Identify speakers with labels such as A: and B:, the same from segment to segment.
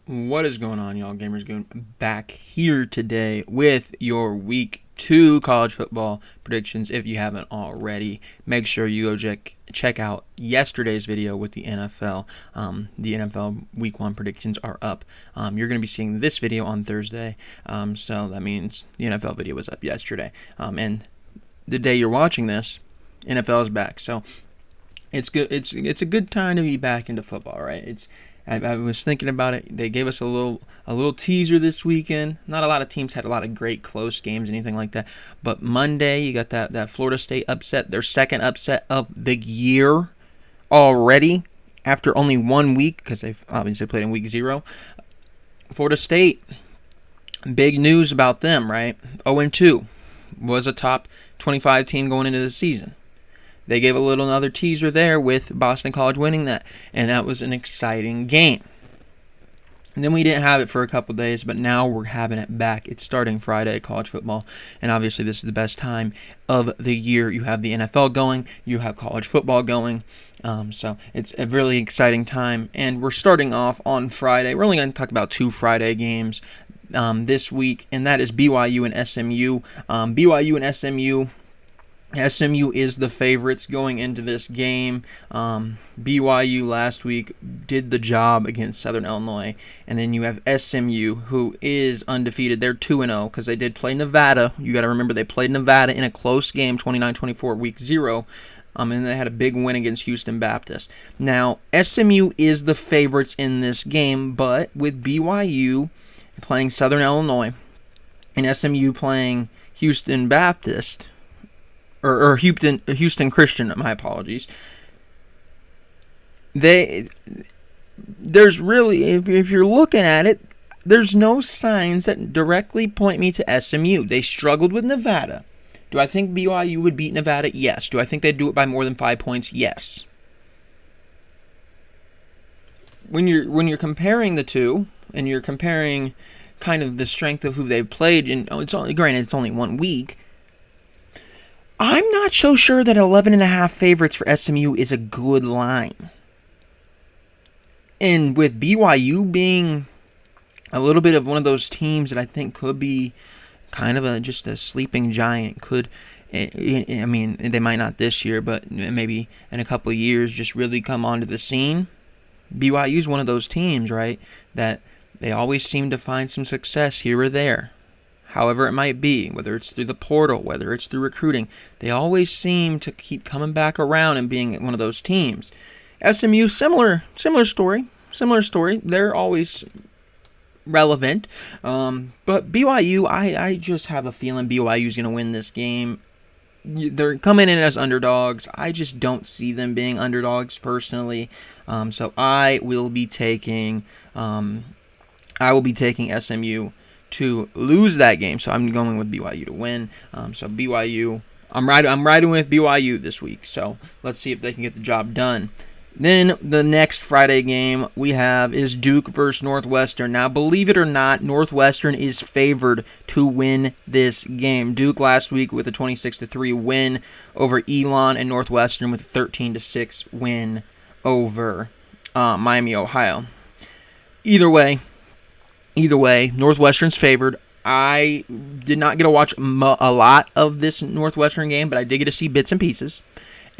A: What is going on, y'all? Gamers Goon back here today with your Week 2 college football predictions. If you haven't already, make sure you go check out yesterday's video with the NFL. The NFL Week 1 predictions are up. You're going to be seeing this video on Thursday, so that means the NFL video was up yesterday. And the day you're watching this, NFL is back. So it's good. It's a good time to be back into football, right? I was thinking about it. They gave us a little teaser this weekend. Not a lot of teams had a lot of great close games, anything like that. But Monday, you got that Florida State upset, their second upset of the year already after only 1 week because they've obviously played in week 0. Florida State, big news about them, right? 0-2, was a top 25 team going into the season. They gave another teaser there with Boston College winning that, and that was an exciting game. And then we didn't have it for a couple days, but now we're having it back. It's starting Friday, college football, and obviously this is the best time of the year. You have the NFL going, you have college football going, so it's a really exciting time. And we're starting off on Friday. We're only going to talk about 2 Friday games this week, and that is BYU and SMU. BYU and SMU. SMU is the favorites going into this game. BYU last week did the job against Southern Illinois. And then you have SMU, who is undefeated. They're 2-0 because they did play Nevada. You got to remember they played Nevada in a close game, 29-24, week 0. And they had a big win against Houston Baptist. Now, SMU is the favorites in this game, but with BYU playing Southern Illinois and SMU playing Houston Baptist, or Houston Christian, my apologies. There's really, if you're looking at it, there's no signs that directly point me to SMU. They struggled with Nevada. Do I think BYU would beat Nevada? Yes. Do I think they'd do it by more than 5 points? Yes. When you're comparing the two, and you're comparing kind of the strength of who they've played, and it's only 1 week. I'm not so sure that 11.5 favorites for SMU is a good line. And with BYU being a little bit of one of those teams that I think could be kind of just a sleeping giant, I mean, they might not this year, but maybe in a couple of years just really come onto the scene. BYU is one of those teams, right, that they always seem to find some success here or there. However it might be, whether it's through the portal, whether it's through recruiting, they always seem to keep coming back around and being one of those teams. SMU, similar story. They're always relevant. But BYU, I just have a feeling BYU is going to win this game. They're coming in as underdogs. I just don't see them being underdogs personally. So I will be taking SMU to lose that game, so I'm going with BYU to win. So BYU, I'm riding with BYU this week. So let's see if they can get the job done. Then the next Friday game we have is Duke versus Northwestern. Now, believe it or not, Northwestern is favored to win this game. Duke last week with a 26-3 win over Elon, and Northwestern with a 13-6 win over Miami, Ohio. Either way, Northwestern's favored. I did not get to watch a lot of this Northwestern game, but I did get to see bits and pieces,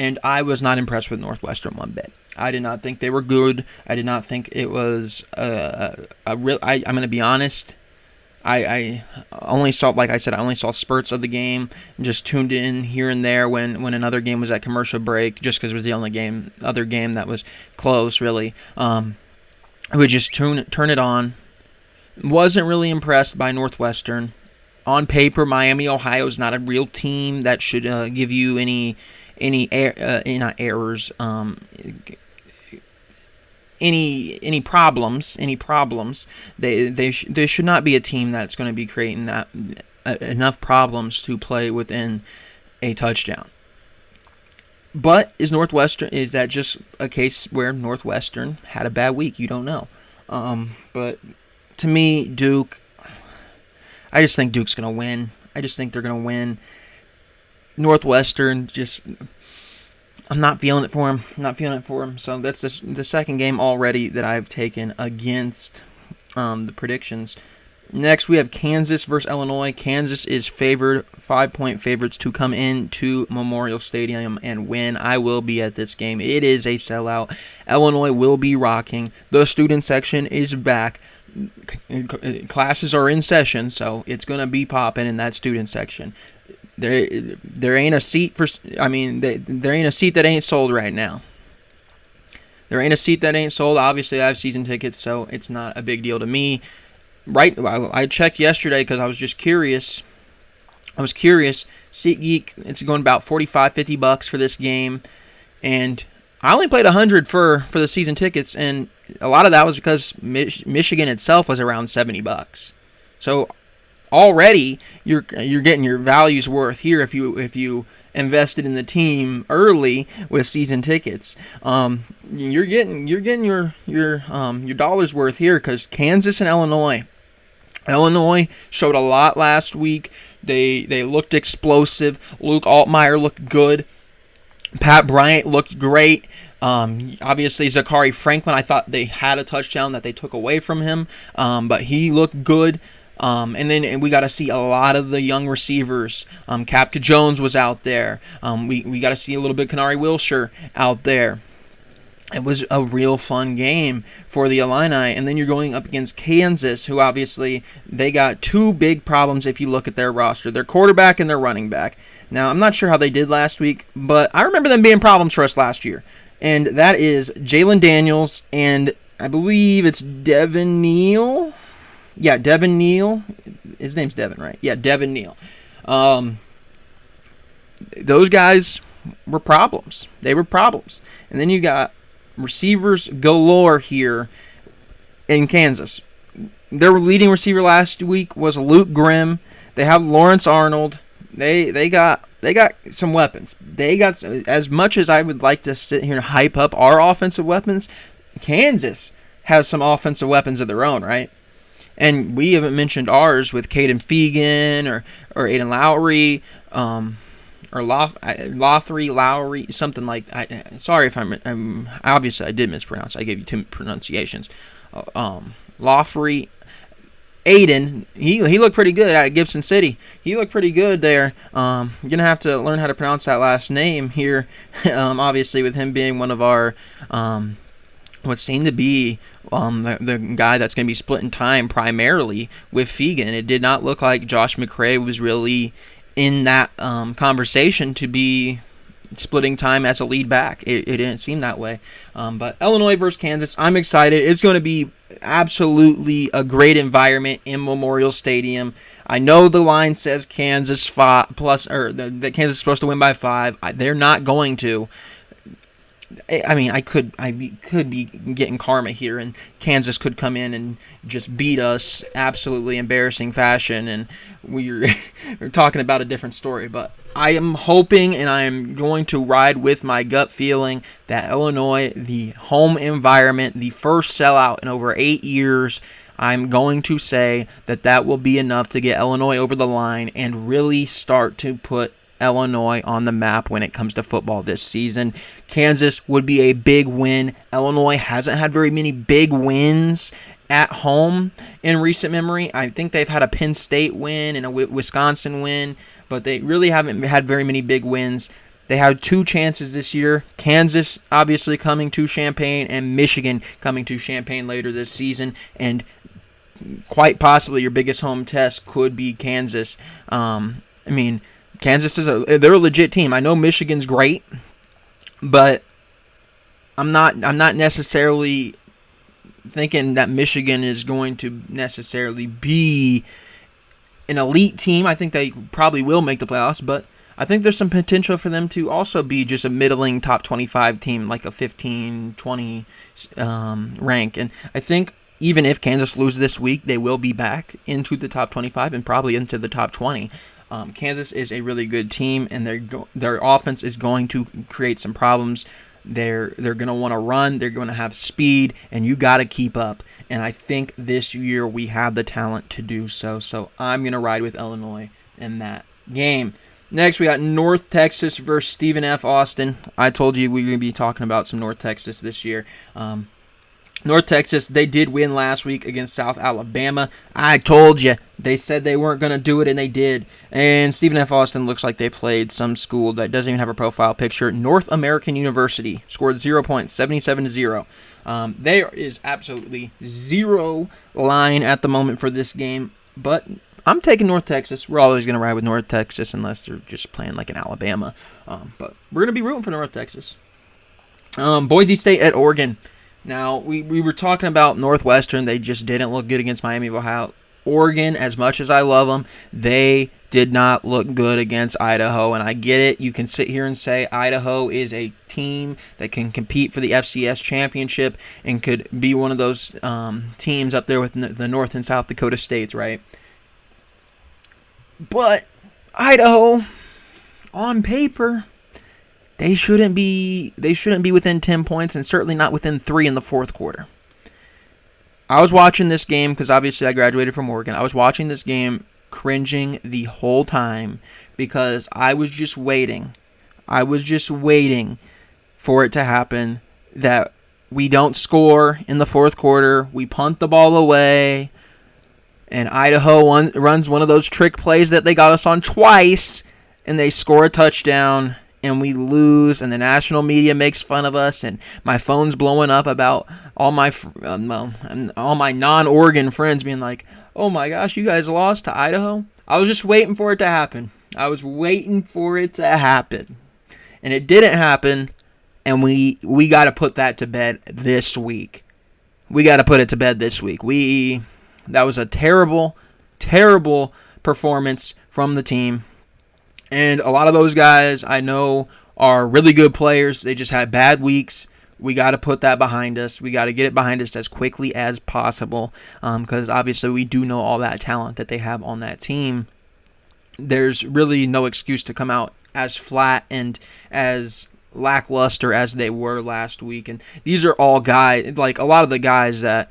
A: and I was not impressed with Northwestern one bit. I did not think they were good. I did not think it was I'm going to be honest. I only saw, like I said, I only saw spurts of the game and just tuned in here and there when another game was at commercial break, just because it was the only other game that was close, really. I would just turn it on. Wasn't really impressed by Northwestern. On paper, Miami, Ohio is not a real team that should give you any errors, any problems. They should not be a team that's going to be creating that enough problems to play within a touchdown. But is that just a case where Northwestern had a bad week? You don't know. But to me, Duke, I just think Duke's going to win. I just think they're going to win. Northwestern, I'm not feeling it for him. So that's the second game already that I've taken against the predictions. Next, we have Kansas versus Illinois. Kansas is favored, 5-point favorites to come into Memorial Stadium and win. I will be at this game. It is a sellout. Illinois will be rocking. The student section is back. Classes are in session, so it's going to be popping in that student section. There ain't a seat there ain't a seat that ain't sold right now. There ain't a seat that ain't sold. Obviously, I have season tickets, so it's not a big deal to me. Right, I checked yesterday because I was just curious. SeatGeek, it's going about $45-50 for this game, and I only paid $100 for the season tickets, and a lot of that was because Michigan itself was around $70. So already you're getting your value's worth here if you invested in the team early with season tickets. You're getting your dollar's worth here because Kansas and Illinois showed a lot last week. They looked explosive. Luke Altmaier looked good. Pat Bryant looked great. Obviously, Zachary Franklin, I thought they had a touchdown that they took away from him, but he looked good. And then we got to see a lot of the young receivers. Capka Jones was out there. We got to see a little bit of Kanari Wilshire out there. It was a real fun game for the Illini. And then you're going up against Kansas, who obviously they got two big problems if you look at their roster. Their quarterback and their running back. Now, I'm not sure how they did last week, but I remember them being problems for us last year. And that is Jalen Daniels and I believe it's Devin Neal. Yeah, Devin Neal. His name's Devin, right? Yeah, Devin Neal. Those guys were problems. They were problems. And then you got receivers galore here in Kansas. Their leading receiver last week was Luke Grimm. They have Lawrence Arnold. They got some weapons. They got as much as I would like to sit here and hype up our offensive weapons. Kansas has some offensive weapons of their own, right? And we haven't mentioned ours with Caden Fegan or Aiden Lowry, or Lowry, something like that. Sorry if I'm obviously I did mispronounce. I gave you two pronunciations. Lowry, Aiden, he looked pretty good at Gibson City. He looked pretty good there. You're gonna have to learn how to pronounce that last name here. Obviously, with him being one of our what seemed to be the guy that's going to be splitting time primarily with Fegan. It did not look like Josh McCray was really in that conversation to be splitting time as a lead back. It didn't seem that way. But Illinois versus Kansas, I'm excited. It's going to be absolutely a great environment in Memorial Stadium. I know the line says Kansas that Kansas is supposed to win by 5. They're not going to. I mean, I could be getting karma here, and Kansas could come in and just beat us absolutely embarrassing fashion, and we're talking about a different story. But I am hoping, and I am going to ride with my gut feeling that Illinois, the home environment, the first sellout in over 8 years, I'm going to say that will be enough to get Illinois over the line and really start to put Illinois on the map when it comes to football this season. Kansas would be a big win. Illinois hasn't had very many big wins at home in recent memory. I think they've had a Penn State win and a Wisconsin win, but they really haven't had very many big wins. They had 2 chances this year. Kansas obviously coming to Champaign and Michigan coming to Champaign later this season, and quite possibly your biggest home test could be Kansas. Kansas they're a legit team. I know Michigan's great, but I'm not necessarily thinking that Michigan is going to necessarily be an elite team. I think they probably will make the playoffs, but I think there's some potential for them to also be just a middling top 25 team, like a 15, 20 rank. And I think even if Kansas loses this week, they will be back into the top 25 and probably into the top 20. Kansas is a really good team, and their offense is going to create some problems. They're going to want to run. They're going to have speed, and you got to keep up. And I think this year we have the talent to do so. So I'm going to ride with Illinois in that game. Next, we got North Texas versus Stephen F. Austin. I told you we were going to be talking about some North Texas this year. North Texas, they did win last week against South Alabama. I told you. They said they weren't going to do it, and they did. And Stephen F. Austin looks like they played some school that doesn't even have a profile picture. North American University scored 0 points, 77-0. There is absolutely zero line at the moment for this game, but I'm taking North Texas. We're always going to ride with North Texas unless they're just playing like in Alabama. But we're going to be rooting for North Texas. Boise State at Oregon. Now, we were talking about Northwestern. They just didn't look good against Miami of Ohio. Oregon, as much as I love them, they did not look good against Idaho. And I get it. You can sit here and say Idaho is a team that can compete for the FCS championship and could be one of those teams up there with the North and South Dakota states, right? But Idaho, on paper, They shouldn't be within 10 points, and certainly not within 3 in the fourth quarter. I was watching this game because obviously I graduated from Oregon. I was watching this game cringing the whole time because I was just waiting. I was just waiting for it to happen, that we don't score in the fourth quarter, we punt the ball away, and Idaho runs one of those trick plays that they got us on twice, and they score a touchdown, and we lose, and the national media makes fun of us, and my phone's blowing up about all my non-Oregon friends being like, "Oh my gosh, you guys lost to Idaho." I was just waiting for it to happen. I was waiting for it to happen, and it didn't happen. And we got to put that to bed this week. We got to put it to bed this week. That was a terrible, terrible performance from the team. And a lot of those guys I know are really good players. They just had bad weeks. We got to put that behind us. We got to get it behind us as quickly as possible, because obviously we do know all that talent that they have on that team. There's really no excuse to come out as flat and as lackluster as they were last week. And these are all guys, like a lot of the guys that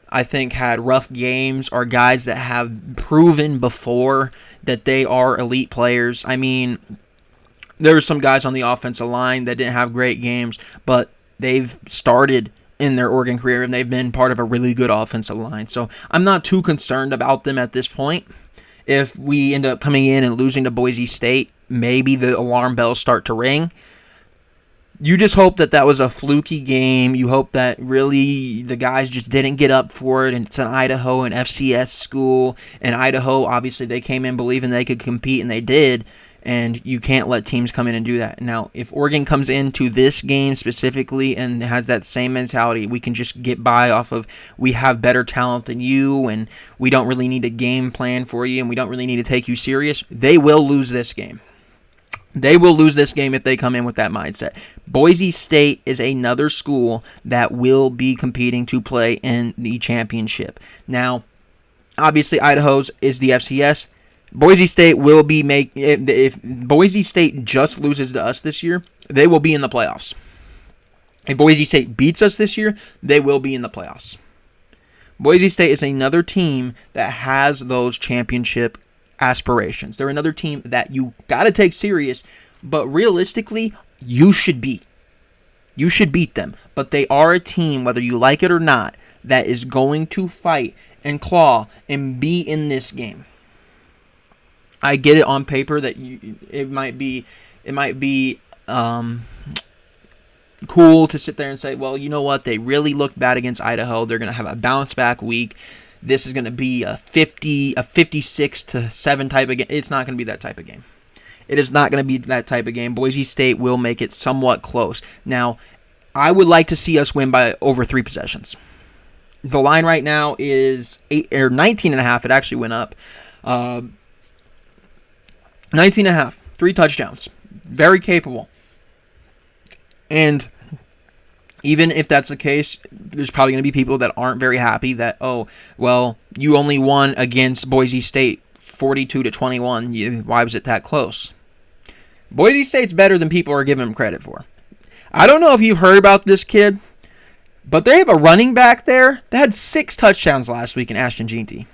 A: I think had rough games are guys that have proven before that they are elite players. I mean, there were some guys on the offensive line that didn't have great games, but they've started in their Oregon career and they've been part of a really good offensive line. So I'm not too concerned about them at this point. If we end up coming in and losing to Boise State, maybe the alarm bells start to ring. You just hope that was a fluky game. You hope that really the guys just didn't get up for it, and it's an Idaho, an FCS school, and Idaho, obviously they came in believing they could compete, and they did, and you can't let teams come in and do that. Now, if Oregon comes into this game specifically and has that same mentality, we can just get by off of we have better talent than you, and we don't really need a game plan for you, and we don't really need to take you serious, they will lose this game. They will lose this game if they come in with that mindset. Boise State is another school that will be competing to play in the championship. Now, obviously, Idaho's is the FCS. Boise State will be if Boise State just loses to us this year, they will be in the playoffs. If Boise State beats us this year, they will be in the playoffs. Boise State is another team that has those championship aspirations. They're another team that you got to take serious, but realistically, you should beat. You should beat them. But they are a team, whether you like it or not, that is going to fight and claw and be in this game. I get it on paper that it might be cool to sit there and say, well, you know what? They really looked bad against Idaho. They're going to have a bounce back week. This is going to be a 56-7 type of game. It's not going to be that type of game. It is not going to be that type of game. Boise State will make it somewhat close. Now, I would like to see us win by over 3 possessions. The line right now is 19.5. It actually went up. 19.5. 3 touchdowns. Very capable. And even if that's the case, there's probably going to be people that aren't very happy that, oh, well, you only won against Boise State 42-21. Why was it that close? Boise State's better than people are giving them credit for. I don't know if you've heard about this kid, but they have a running back there that had 6 touchdowns last week in Ashton Jeanty.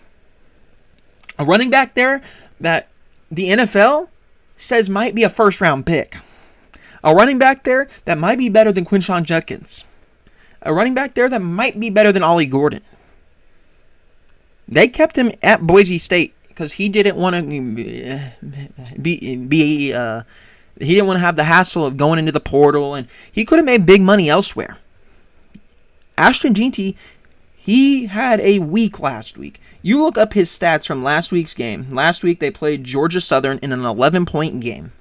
A: A running back there that the NFL says might be a first-round pick. A running back there that might be better than Quinshon Judkins. a running back there that might be better than Ollie Gordon. They kept him at Boise State because he didn't want to he didn't want to have the hassle of going into the portal, and he could have made big money elsewhere. Ashton Jeanty, he had a week last week. You look up his stats from last week's game. Last week they played Georgia Southern in an 11-point game.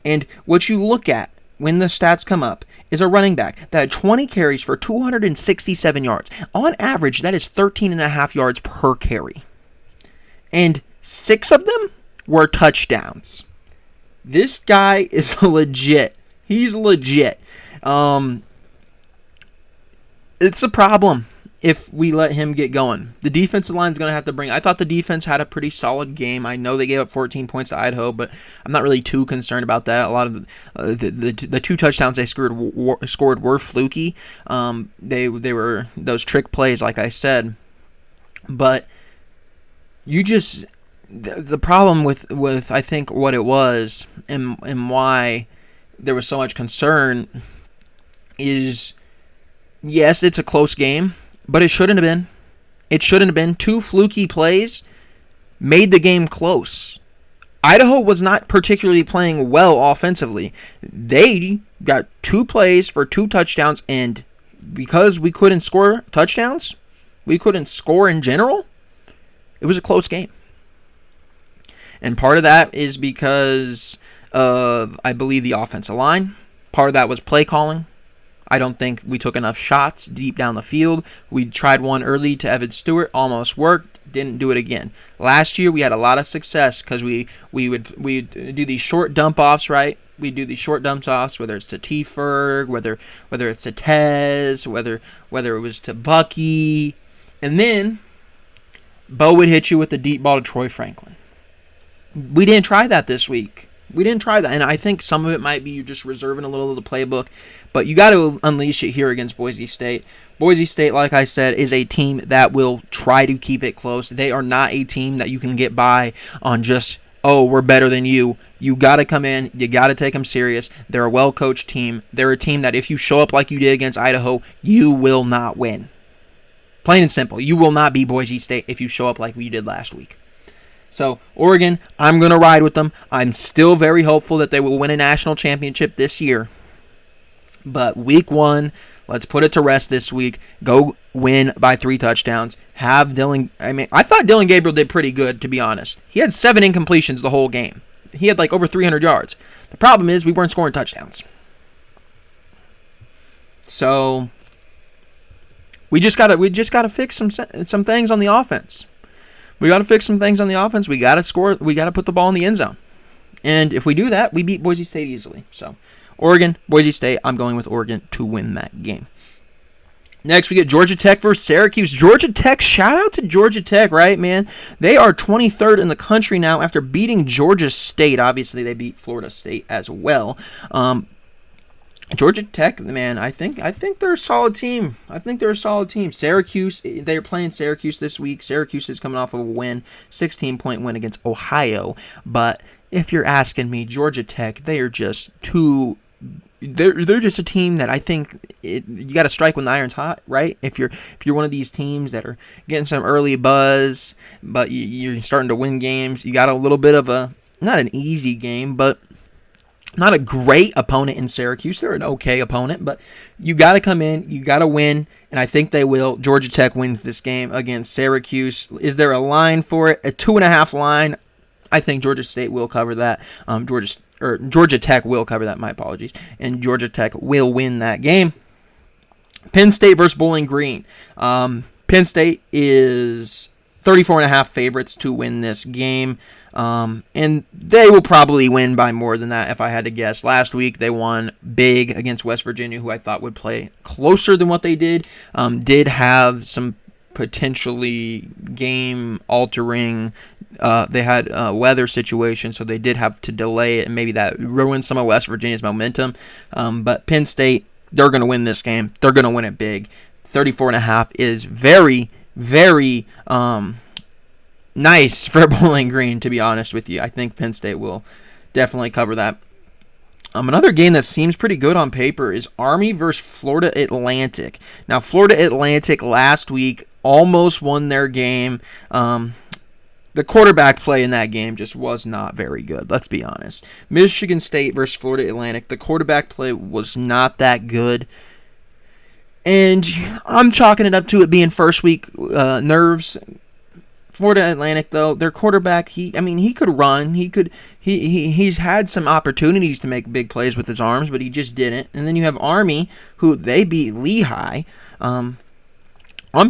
A: And what you look at when the stats come up is a running back that had 20 carries for 267 yards. On average, that is 13.5 yards per carry. And 6 of them were touchdowns. This guy is legit. He's legit. It's a problem if we let him get going. The defensive line is going to have to bring... I thought the defense had a pretty solid game. I know they gave up 14 points to Idaho, but I'm not really too concerned about that. A lot of the 2 touchdowns they scored were fluky. They were those trick plays, like I said. But you just... The problem with I think what it was and why there was so much concern is, yes, it's a close game, but it shouldn't have been. It shouldn't have been. 2 fluky plays made the game close. Idaho was not particularly playing well offensively. They got 2 plays for 2 touchdowns, and because we couldn't score touchdowns, we couldn't score in general, it was a close game. And part of that is because of, I believe, the offensive line. Part of that was play calling. I don't think we took enough shots deep down the field. We tried one early to Evan Stewart, almost worked, didn't do it again. Last year we had a lot of success because we'd do these short dump offs, right? We do these short dump offs, whether it's to T. Ferg, whether it's to Tez, whether it was to Bucky, and then Bo would hit you with the deep ball to Troy Franklin. We didn't try that this week. And I think some of it might be you're just reserving a little of the playbook, but you got to unleash it here against Boise State. Boise State, like I said, is a team that will try to keep it close. They are not a team that you can get by on just, oh, we're better than you. You got to come in. You got to take them serious. They're a well-coached team. They're a team that if you show up like you did against Idaho, you will not win. Plain and simple. You will not be Boise State if you show up like we did last week. So, Oregon, I'm going to ride with them. I'm still very hopeful that they will win a national championship this year. But week 1, let's put it to rest this week. Go win by 3 touchdowns. I thought Dylan Gabriel did pretty good, to be honest. He had 7 incompletions the whole game. He had like over 300 yards. The problem is we weren't scoring touchdowns. So, we just gotta fix some things on the offense. We got to fix some things on the offense. We got to score. We got to put the ball in the end zone. And if we do that, we beat Boise State easily. So, Oregon, Boise State, I'm going with Oregon to win that game. Next, we get Georgia Tech versus Syracuse. Georgia Tech, shout out to Georgia Tech, right, man? They are 23rd in the country now after beating Georgia State. Obviously, they beat Florida State as well. Georgia Tech, man, I think they're a solid team. Syracuse, they're playing Syracuse this week. Syracuse is coming off of a win, 16-point win against Ohio. But if you're asking me, Georgia Tech, they are just too... They're just a team that I think you got to strike when the iron's hot, right? If you're one of these teams that are getting some early buzz, but you're starting to win games, you got a little bit of a, not an easy game, but not a great opponent in Syracuse. They're an okay opponent, but you got to come in, you got to win, and I think they will. Georgia Tech wins this game against Syracuse. Is there a line for it? A 2.5 line? I think Georgia State will cover that. Georgia Tech will cover that. My apologies. And Georgia Tech will win that game. Penn State versus Bowling Green. Penn State is 34.5 favorites to win this game. And they will probably win by more than that if I had to guess. Last week they won big against West Virginia, who I thought would play closer than what they did. Did have some potentially game-altering. They had a weather situation, so they did have to delay it, and maybe that ruined some of West Virginia's momentum. But Penn State, they're going to win this game. They're going to win it big. 34.5 is very, very nice for Bowling Green, to be honest with you. I think Penn State will definitely cover that. Another game that seems pretty good on paper is Army versus Florida Atlantic. Now, Florida Atlantic last week almost won their game. The quarterback play in that game just was not very good, let's be honest. Michigan State versus Florida Atlantic, the quarterback play was not that good. And I'm chalking it up to it being first week nerves. Florida Atlantic, though, their quarterback, he could run. He's had some opportunities to make big plays with his arms, but he just didn't. And then you have Army, who they beat Lehigh. On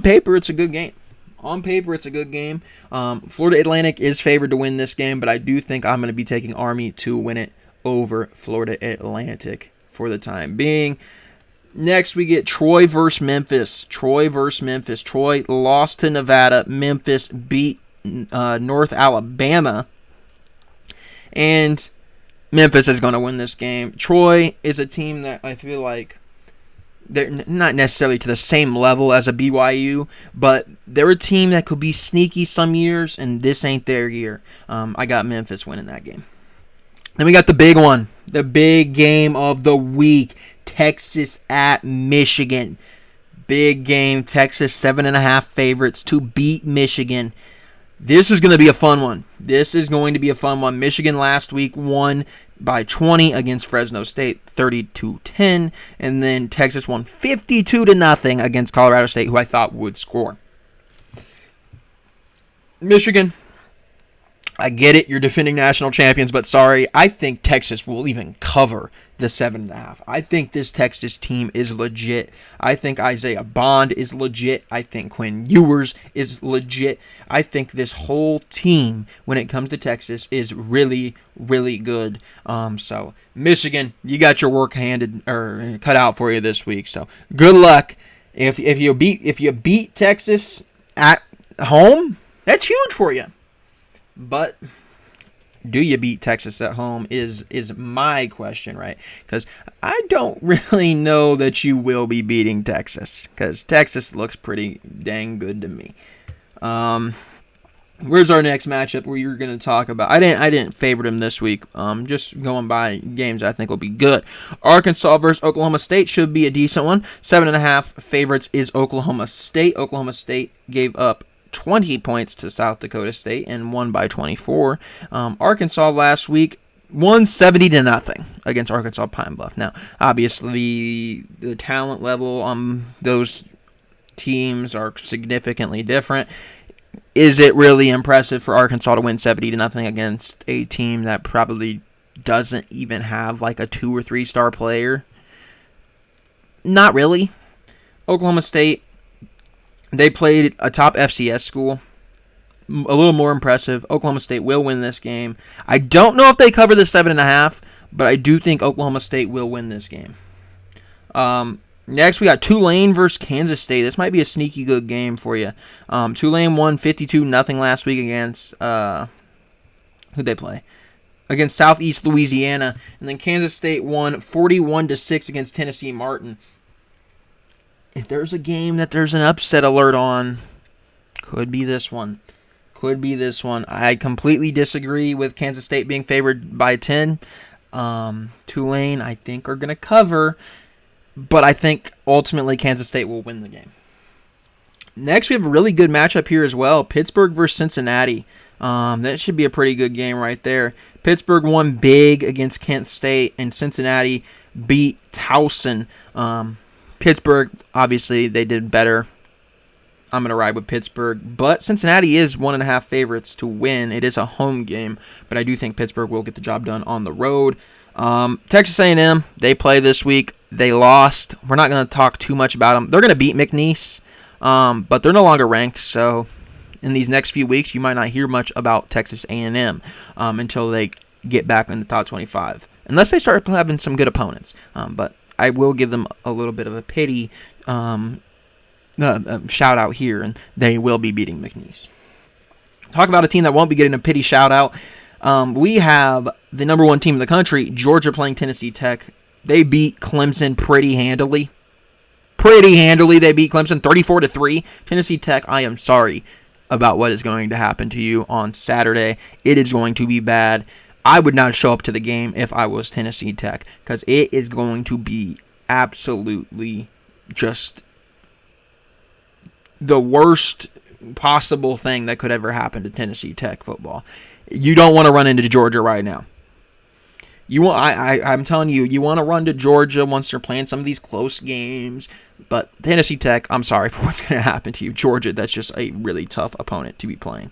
A: paper, it's a good game. Florida Atlantic is favored to win this game, but I do think I'm going to be taking Army to win it over Florida Atlantic for the time being. Next, we get Troy versus Memphis. Troy lost to Nevada. Memphis beat North Alabama. And Memphis is going to win this game. Troy is a team that I feel like they're not necessarily to the same level as a BYU, but they're a team that could be sneaky some years, and this ain't their year. I got Memphis winning that game. Then we got the big one, the big game of the week. Texas at Michigan. Big game. Texas 7.5 favorites to beat Michigan. This is going to be a fun one. Michigan last week won by 20 against Fresno State, 30-10. And then Texas won 52-0 against Colorado State, who I thought would score. Michigan, I get it, you're defending national champions, but sorry, I think Texas will even cover the 7.5. I think this Texas team is legit. I think Isaiah Bond is legit. I think Quinn Ewers is legit. I think this whole team, when it comes to Texas, is really, really good. So Michigan, you got your work cut out for you this week. So good luck. If you beat Texas at home, that's huge for you. But do you beat Texas at home is my question, right? Because I don't really know that you will be beating Texas, because Texas looks pretty dang good to me. Where's our next matchup where you're going to talk about? I didn't favorite them this week. Just going by games I think will be good. Arkansas versus Oklahoma State should be a decent one. 7.5 favorites is Oklahoma State. Oklahoma State gave up 20 points to South Dakota State and won by 24. Arkansas last week won 70-0 against Arkansas Pine Bluff. Now, obviously, the talent level on those teams are significantly different. Is it really impressive for Arkansas to win 70-0 against a team that probably doesn't even have like a 2 or 3 star player? Not really. Oklahoma State, they played a top FCS school. A little more impressive. Oklahoma State will win this game. I don't know if they cover the 7.5, but I do think Oklahoma State will win this game. Next, we got Tulane versus Kansas State. This might be a sneaky good game for you. Tulane won 52-0 last week against who'd they play? Against Southeast Louisiana, and then Kansas State won 41-6 against Tennessee Martin. If there's a game that there's an upset alert on, could be this one. I completely disagree with Kansas State being favored by 10. Tulane, I think, are going to cover, but I think ultimately Kansas State will win the game. Next, we have a really good matchup here as well. Pittsburgh versus Cincinnati. That should be a pretty good game right there. Pittsburgh won big against Kent State, and Cincinnati beat Towson. Pittsburgh, obviously, they did better. I'm going to ride with Pittsburgh. But Cincinnati is 1.5 favorites to win. It is a home game, but I do think Pittsburgh will get the job done on the road. Texas A&M, they play this week. They lost. We're not going to talk too much about them. They're going to beat McNeese, but they're no longer ranked. So in these next few weeks, you might not hear much about Texas A&M until they get back in the top 25, unless they start having some good opponents. But I will give them a little bit of a pity shout out here, and they will be beating McNeese. Talk about a team that won't be getting a pity shout out. We have the number 1 team in the country, Georgia, playing Tennessee Tech. They beat Clemson pretty handily. They beat Clemson 34-3. Tennessee Tech, I am sorry about what is going to happen to you on Saturday. It is going to be bad. I would not show up to the game if I was Tennessee Tech, because it is going to be absolutely just the worst possible thing that could ever happen to Tennessee Tech football. You don't want to run into Georgia right now. I'm telling you, you want to run to Georgia once they're playing some of these close games. But Tennessee Tech, I'm sorry for what's going to happen to you. Georgia, that's just a really tough opponent to be playing.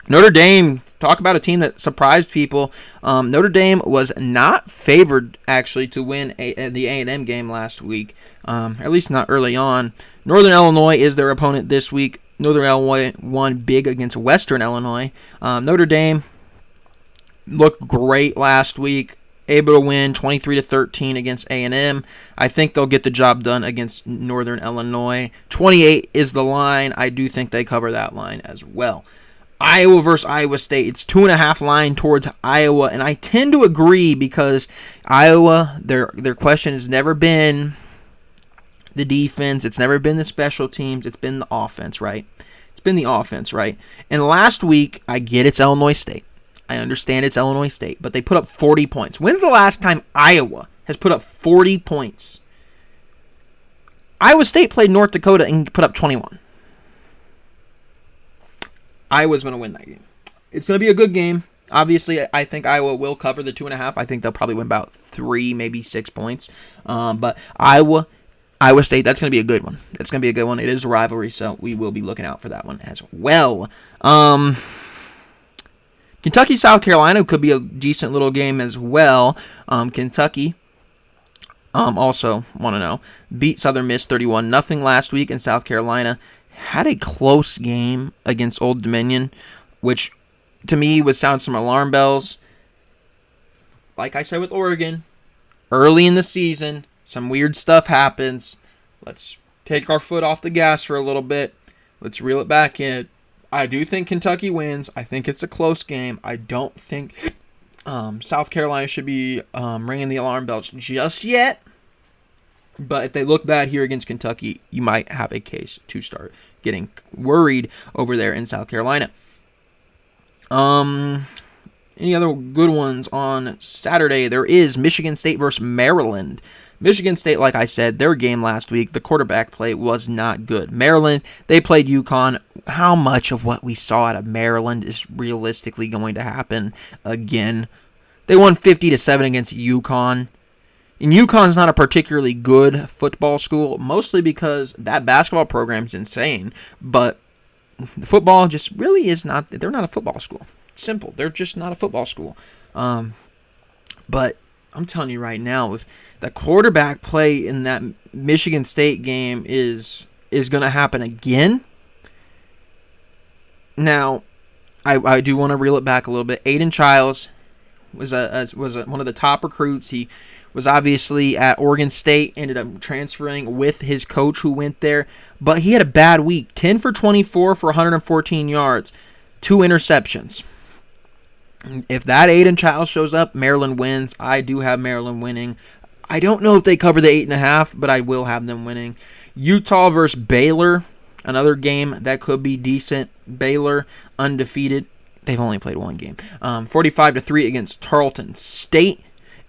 A: Notre Dame, talk about a team that surprised people. Notre Dame was not favored, actually, to win the A&M game last week, at least not early on. Northern Illinois is their opponent this week. Northern Illinois won big against Western Illinois. Notre Dame looked great last week, able to win 23-13 against A&M. I think they'll get the job done against Northern Illinois. 28 is the line. I do think they cover that line as well. Iowa versus Iowa State. It's 2.5 line towards Iowa, and I tend to agree because Iowa, their question has never been the defense. It's never been the special teams. It's been the offense, right? It's been the offense, right? And last week, I get it's Illinois State. I understand it's Illinois State, but they put up 40 points. When's the last time Iowa has put up 40 points? Iowa State played North Dakota and put up 21. Iowa's going to win that game. It's going to be a good game. Obviously, I think Iowa will cover the 2.5. I think they'll probably win about 3, maybe 6 points. But Iowa State, that's going to be a good one. That's going to be a good one. It is a rivalry, so we will be looking out for that one as well. Kentucky, South Carolina could be a decent little game as well. Kentucky, also want to know, beat Southern Miss 31-0 last week, and South Carolina had a close game against Old Dominion, which to me would sound some alarm bells. Like I said with Oregon, early in the season, some weird stuff happens. Let's take our foot off the gas for a little bit. Let's reel it back in. I do think Kentucky wins. I think it's a close game. I don't think South Carolina should be ringing the alarm bells just yet. But if they look bad here against Kentucky, you might have a case to start getting worried over there in South Carolina. Any other good ones on Saturday? There is Michigan State versus Maryland. Michigan State, like I said, their game last week, the quarterback play was not good. Maryland, they played UConn. How much of what we saw out of Maryland is realistically going to happen again? They won 50-7 against UConn. And UConn's not a particularly good football school, mostly because that basketball program is insane. But the football just really is not, they're not a football school. It's simple. They're just not a football school. But I'm telling you right now, if the quarterback play in that Michigan State game is going to happen again. Now, I do want to reel it back a little bit. Aiden Childs was one of the top recruits. He was obviously at Oregon State, ended up transferring with his coach who went there. But he had a bad week. 10 for 24 for 114 yards. 2 interceptions. If that Aiden Childs shows up, Maryland wins. I do have Maryland winning. I don't know if they cover the 8.5, but I will have them winning. Utah versus Baylor, another game that could be decent. Baylor undefeated. They've only played one game. 45-3 against Tarleton State.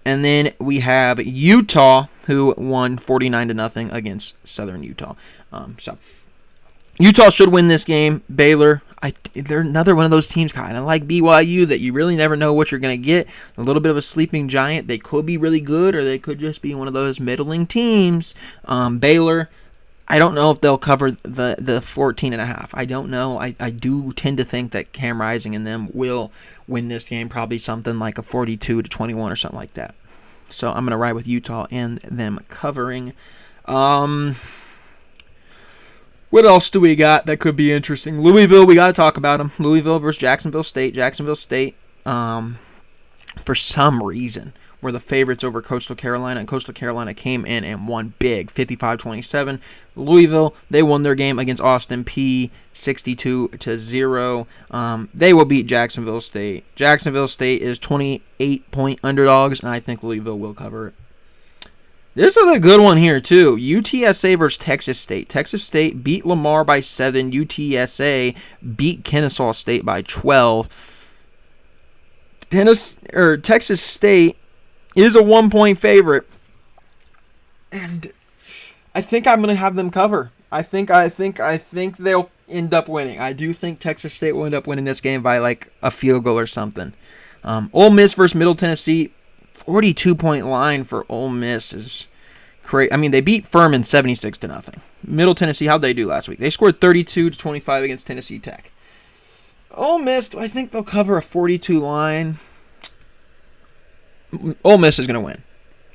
A: And then we have Utah, who won 49-0 against Southern Utah. So Utah should win this game. Baylor, they're another one of those teams kind of like BYU that you really never know what you're going to get. A little bit of a sleeping giant. They could be really good or they could just be one of those middling teams. Baylor, I don't know if they'll cover the 14.5. I don't know. I do tend to think that Cam Rising and them will win this game, probably something like a 42-21 or something like that. So I'm going to ride with Utah and them covering. What else do we got that could be interesting? Louisville, we got to talk about them. Louisville versus Jacksonville State. Jacksonville State, for some reason, were the favorites over Coastal Carolina, and Coastal Carolina came in and won big, 55-27. Louisville, they won their game against Austin Peay 62-0. They will beat Jacksonville State. Jacksonville State is 28-point underdogs, and I think Louisville will cover it. This is a good one here, too. UTSA versus Texas State. Texas State beat Lamar by 7. UTSA beat Kennesaw State by 12. Texas State is a 1-point favorite, and I think I'm gonna have them cover. I think they'll end up winning. I do think Texas State will end up winning this game by like a field goal or something. Ole Miss versus Middle Tennessee, 42-point line for Ole Miss is crazy. I mean, they beat Furman 76-0. Middle Tennessee, how'd they do last week? They scored 32-25 against Tennessee Tech. Ole Miss, I think they'll cover a 42 line. Ole Miss is going to win.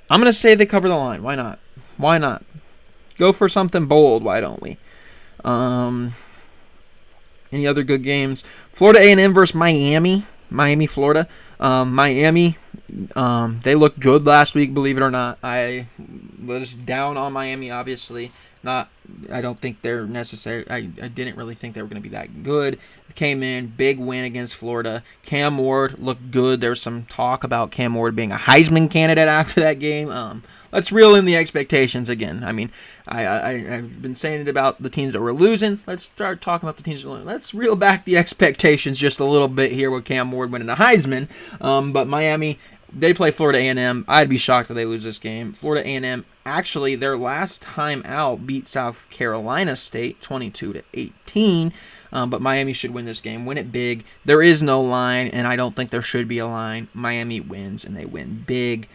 A: I'm going to say they cover the line. Why not? Why not? Go for something bold. Why don't we? Any other good games? Florida A&M versus Miami. Miami, Florida. Miami, they looked good last week, believe it or not. I was down on Miami, obviously. I don't think they're necessary. I didn't really think they were going to be that good. Came in, big win against Florida. Cam Ward looked good. There's some talk about Cam Ward being a Heisman candidate after that game. Let's reel in the expectations again. I mean, I've been saying it about the teams that were losing. Let's start talking about the teams that were losing. Let's reel back the expectations just a little bit here with Cam Ward winning a Heisman. But Miami, they play Florida A&M. I'd be shocked if they lose this game. Florida A&M, actually, their last time out beat South Carolina State 22-18. But Miami should win this game. Win it big. There is no line, and I don't think there should be a line. Miami wins, and they win big.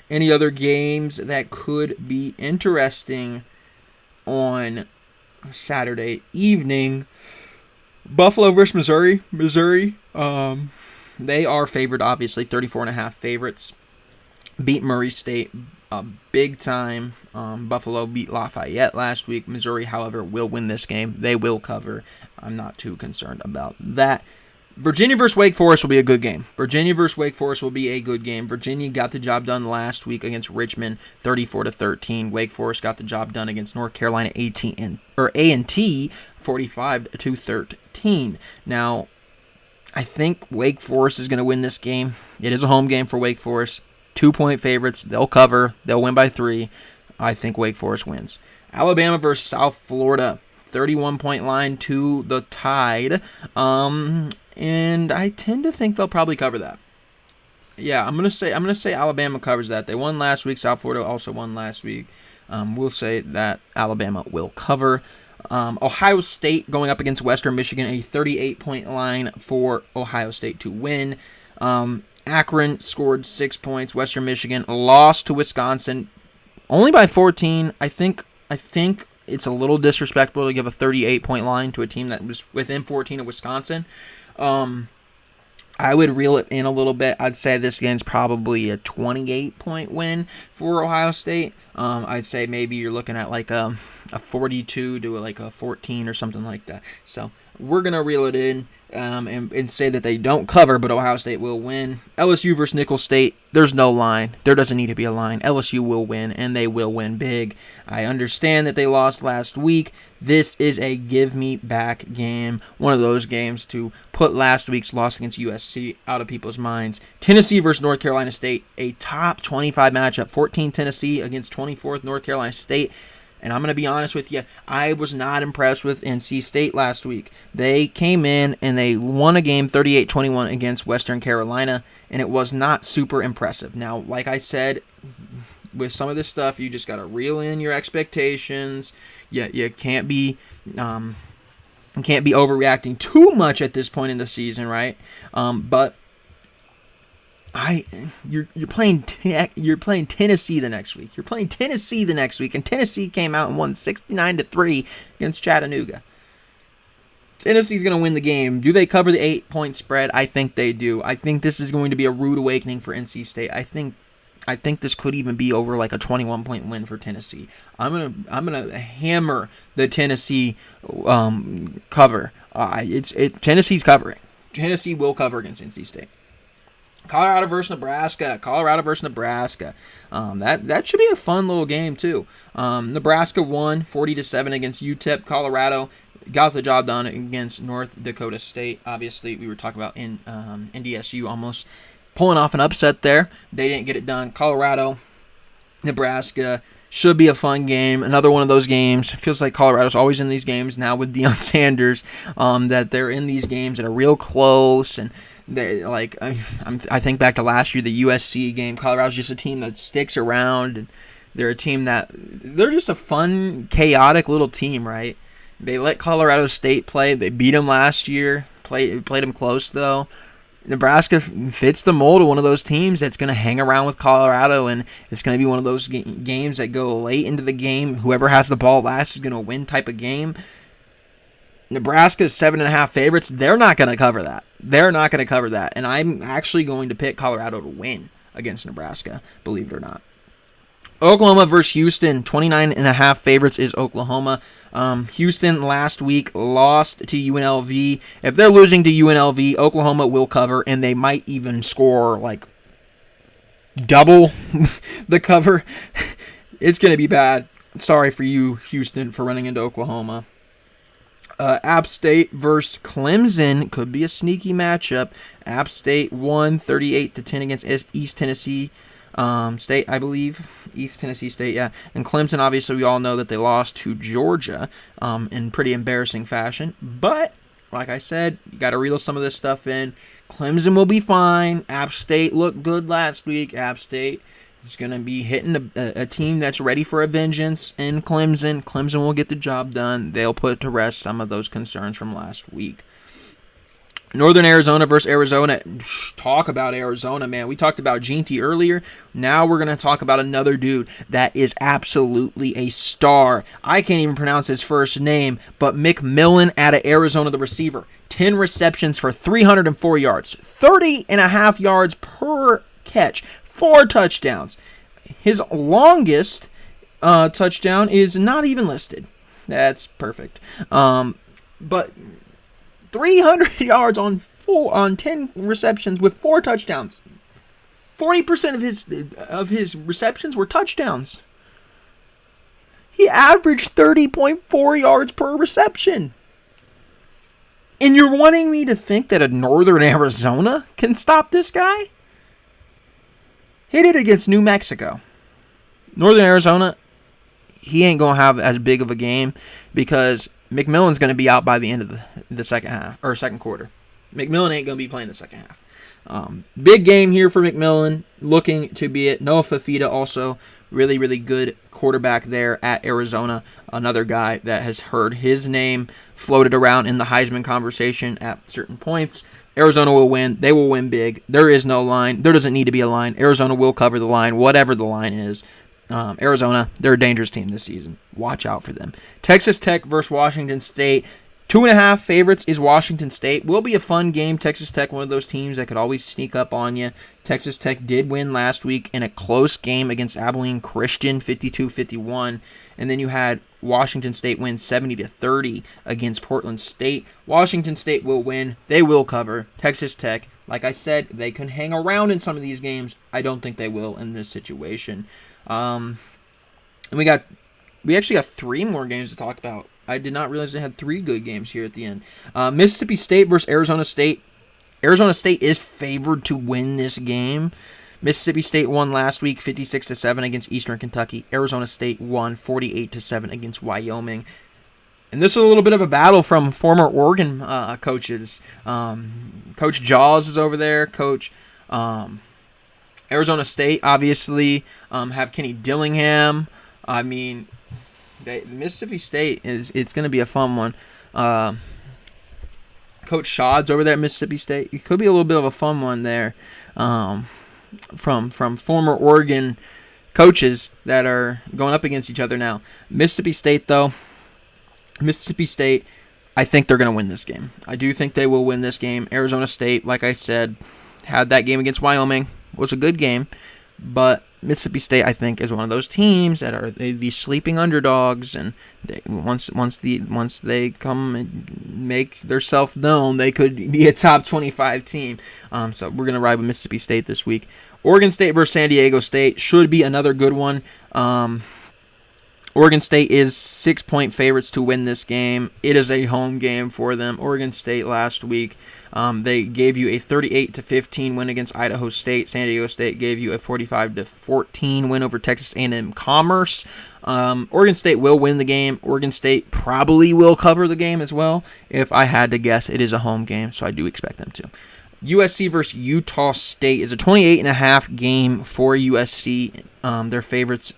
A: Any other games that could be interesting on Saturday evening? Buffalo versus Missouri. Missouri, they are favored, obviously, 34.5 favorites. Beat Murray State big time. Buffalo beat Lafayette last week. Missouri, however, will win this game. They will cover. I'm not too concerned about that. Virginia versus Wake Forest will be a good game. Virginia versus Wake Forest will be a good game. Virginia got the job done last week against Richmond, 34-13. Wake Forest got the job done against North Carolina A&T, 45-13. Now, I think Wake Forest is going to win this game. It is a home game for Wake Forest. 2-point favorites. They'll cover. They'll win by 3. I think Wake Forest wins. Alabama versus South Florida. 31-point line to the Tide. And I tend to think they'll probably cover that. Yeah, I'm gonna say Alabama covers that. They won last week. South Florida also won last week. We'll say that Alabama will cover. Ohio State going up against Western Michigan, a 38-point line for Ohio State to win. Akron scored 6 points. Western Michigan lost to Wisconsin only by 14. I think it's a little disrespectful to give a 38-point line to a team that was within 14 of Wisconsin. I would reel it in a little bit. I'd say this game's probably a 28-point win for Ohio State. I'd say maybe you're looking at like a 42 to like a 14 or something like that. So we're going to reel it in and say that they don't cover, but Ohio State will win. LSU versus Nicholls State, there's no line. There doesn't need to be a line. LSU will win, and they will win big. I understand that they lost last week. This is a give-me-back game, one of those games to put last week's loss against USC out of people's minds. Tennessee versus North Carolina State, a top 25 matchup. 14 Tennessee against 24th North Carolina State. And I'm going to be honest with you, I was not impressed with NC State last week. They came in and they won a game 38-21 against Western Carolina, and it was not super impressive. Now, like I said, with some of this stuff, you just got to reel in your expectations. You can't be overreacting too much at this point in the season, right? But you're playing Tennessee the next week. You're playing Tennessee the next week, and Tennessee came out and won 69-3 against Chattanooga. Tennessee's going to win the game. Do they cover the 8-point spread? I think they do. I think this is going to be a rude awakening for NC State. I think this could even be over like a 21-point win for Tennessee. I'm gonna hammer the Tennessee cover. Tennessee's covering. Tennessee will cover against NC State. Colorado versus Nebraska. That should be a fun little game too. Nebraska won 40-7 against UTEP. Colorado got the job done against North Dakota State. Obviously, we were talking about in NDSU almost pulling off an upset there. They didn't get it done. Colorado, Nebraska should be a fun game. Another one of those games. It feels like Colorado's always in these games now with Deion Sanders. That they're in these games that are real close, and I think back to last year, the USC game. Colorado's just a team that sticks around, and they're a team they're just a fun, chaotic little team, right? They let Colorado State play. They beat them last year. Played them close though. Nebraska fits the mold of one of those teams that's going to hang around with Colorado, and it's going to be one of those games that go late into the game. Whoever has the ball last is going to win type of game. Nebraska's 7.5 favorites. They're not going to cover that. And I'm actually going to pick Colorado to win against Nebraska, believe it or not. Oklahoma versus Houston, 29.5 favorites is Oklahoma. Houston last week lost to UNLV. If they're losing to UNLV, Oklahoma will cover, and they might even score like double the cover. It's going to be bad. Sorry for you, Houston, for running into Oklahoma. App State versus Clemson could be a sneaky matchup. App State won 38-10 against East Tennessee State, I believe. East Tennessee State, yeah. And Clemson, obviously, we all know that they lost to Georgia in pretty embarrassing fashion. But, like I said, you got to reel some of this stuff in. Clemson will be fine. App State looked good last week. App State is going to be hitting a team that's ready for a vengeance in Clemson. Clemson will get the job done. They'll put to rest some of those concerns from last week. Northern Arizona versus Arizona. Talk about Arizona, man. We talked about Jeanty earlier. Now we're going to talk about another dude that is absolutely a star. I can't even pronounce his first name, but McMillan out of Arizona, the receiver. 10 receptions for 304 yards. 30.5 yards per catch. 4 touchdowns. His longest touchdown is not even listed. That's perfect. But 300 yards on 10 receptions with 4 touchdowns. 40% of his receptions were touchdowns. He averaged 30.4 yards per reception. And you're wanting me to think that a Northern Arizona can stop this guy? He did it against New Mexico. Northern Arizona, he ain't going to have as big of a game because McMillan's going to be out by the end of the second half or second quarter. McMillan ain't going to be playing the second half. Big game here for McMillan, looking to be it. Noah Fafita also really, really good quarterback there at Arizona. Another guy that has heard his name floated around in the Heisman conversation at certain points. Arizona will win. They will win big. There is no line. There doesn't need to be a line. Arizona will cover the line, whatever the line is. Arizona, they're a dangerous team this season. Watch out for them. Texas Tech versus Washington State. 2.5 favorites is Washington State. Will be a fun game. Texas Tech, one of those teams that could always sneak up on you. Texas Tech did win last week in a close game against Abilene Christian, 52-51. And then you had Washington State win 70-30 against Portland State. Washington State will win. They will cover. Texas Tech, like I said, they can hang around in some of these games. I don't think they will in this situation. And we actually got 3 more games to talk about. I did not realize they had 3 good games here at the end. Mississippi State versus Arizona State. Arizona State is favored to win this game. Mississippi State won last week 56-7 against Eastern Kentucky. Arizona State won 48-7 against Wyoming. And this is a little bit of a battle from former Oregon coaches. Coach Jaws is over there. Arizona State, obviously, have Kenny Dillingham. I mean, Mississippi State it's going to be a fun one. Coach Shad's over there at Mississippi State. It could be a little bit of a fun one there. From former Oregon coaches that are going up against each other now. Mississippi State, I think they're going to win this game. I do think they will win this game. Arizona State, like I said, had that game against Wyoming. Was a good game, but Mississippi State, I think, is one of these teams that are the sleeping underdogs, and once they come and make themselves known, they could be a top 25 team. So we're gonna ride with Mississippi State this week. Oregon State versus San Diego State should be another good one. Oregon State is 6-point favorites to win this game. It is a home game for them. Oregon State last week, they gave you a 38-15 win against Idaho State. San Diego State gave you a 45-14 win over Texas A&M Commerce. Oregon State will win the game. Oregon State probably will cover the game as well. If I had to guess, it is a home game, so I do expect them to. USC versus Utah State is a 28.5 game for USC. Their favorites.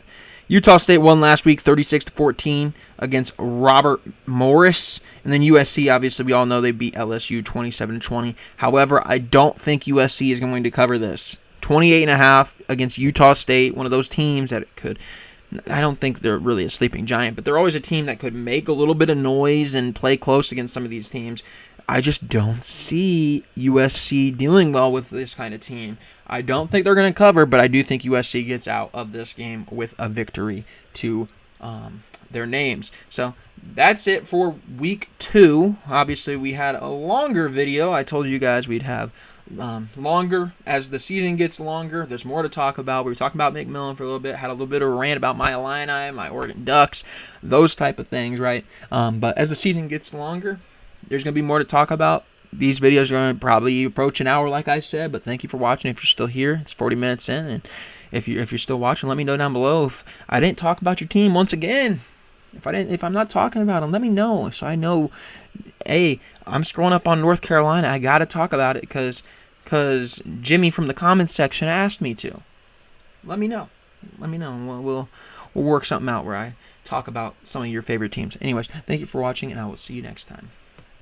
A: Utah State won last week 36-14 against Robert Morris. And then USC, obviously, we all know they beat LSU 27-20. However, I don't think USC is going to cover this. 28.5 against Utah State, one of those teams that could... I don't think they're really a sleeping giant, but they're always a team that could make a little bit of noise and play close against some of these teams. I just don't see USC dealing well with this kind of team. I don't think they're going to cover, but I do think USC gets out of this game with a victory to their names. So that's it for week 2. Obviously, we had a longer video. I told you guys we'd have longer as the season gets longer. There's more to talk about. We were talking about McMillan for a little bit. Had a little bit of a rant about my Illini, my Oregon Ducks, those type of things, right? But as the season gets longer, there's going to be more to talk about. These videos are going to probably approach an hour, like I said, but thank you for watching. If you're still here, it's 40 minutes in, and if you're still watching, let me know down below if I didn't talk about your team once again. If I'm not talking about them, let me know so I know. Hey, I'm scrolling up on North Carolina. I got to talk about it because Jimmy from the comments section asked me to. Let me know. Let me know. We'll work something out where I talk about some of your favorite teams. Anyways, thank you for watching, and I will see you next time.